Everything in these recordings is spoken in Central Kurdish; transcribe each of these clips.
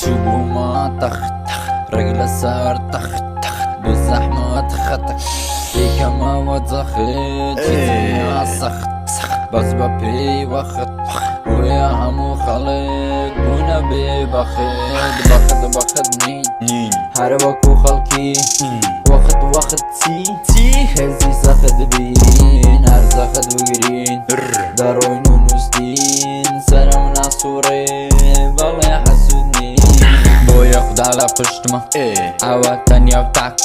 ما طخ رجل صار طخ بالزحمة تخطك فيك ما وضخت فيها سخت بس ببي وقت ويا همو خلق بونا بي بخد نين حربك وخلقي وقت تي هزي سخد بين هر سخد وقرين داروين ونستين سلامنا صورين بالله حسودني بويا خد على قشتما عواتن يوتاك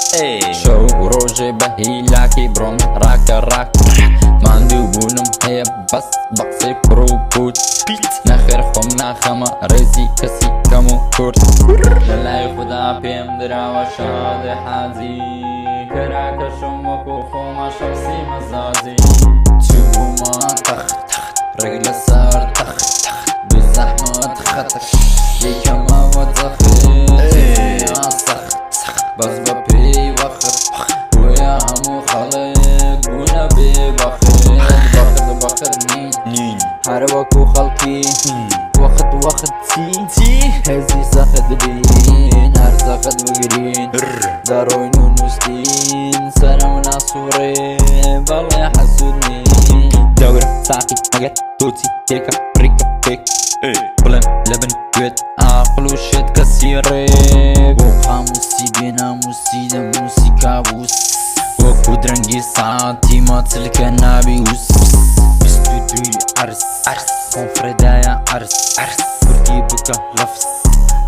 شو روجي بهي لاكي بروم راك ماندي وبونم هي بس بقصي بروبوت نخير خمنا خما رزي كسي كمو كورت للاي خدا بيم درا وشاد حازي كراك شمك وخوما شخصي مزازي ما طخ رجل صار طخ بالزحمة تخطك ليك ما وضخت فيها سخ بس ببي وقت ويا همو خلق بونا بي بخد نين حربك وخلقي وقت تي هزي سخد بين هر سخد وقرين داروين ونستين سلامنا صورين بالله حسودني دورة ساقي مقت توتي تيكا ريكا بيك بلن لبن قد عقل وشد كسيري وقاموسي بناموسي دموسي كابوس وكودرنجي ساعتي ما تلك نابيوس بستودوي عرس كونفردايا عرس كردي بكا لفظ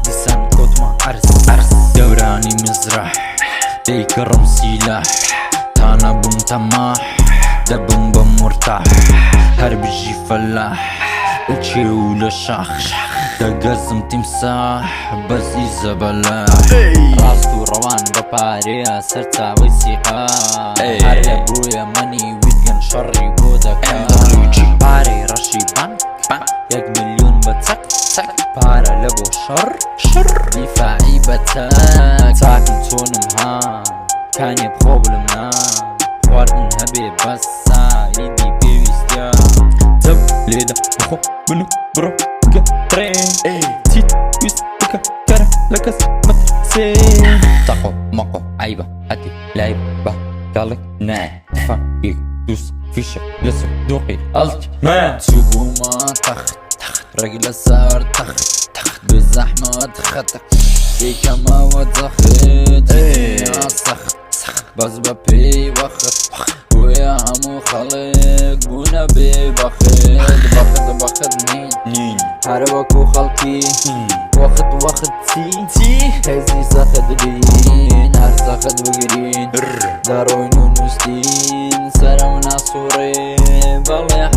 لسان كوتما عرس دوراني مزرح ديك الرمسي لاح تانا بوم تماح دبوم بمرتاح هرب جي فلاح الشي ولا شاخ دقزم تمساح بس إذا بلاح راستو روان بباريا سرتا وسيقا هرب بويا مني ويدقن شري بودكا باري رشي بانك يك مليون بتك بارا لبو شر دفاعي بتك تاكن تونم ها كان يبخوب لمنا خوارن هبي بس ايدي بيوستيا زب ليدا اخو منو برو ترين تيت ويس بكا كارا لكس مترسين تاقو ماقو عيبة هاتي لايبة قالك نا فاقيك دوس فيشة لسو دوقي التي ما ما طخ رجل صار طخ بالزحمة تخطك فيك ما وضخت فيها سخ بس ببي وقت ويا همو خلق بونا بي بخد نين حربك وخلقي وقت تي هزي سخد بين هر سخد وقرين داروين ونستين سلامنا صورين بالله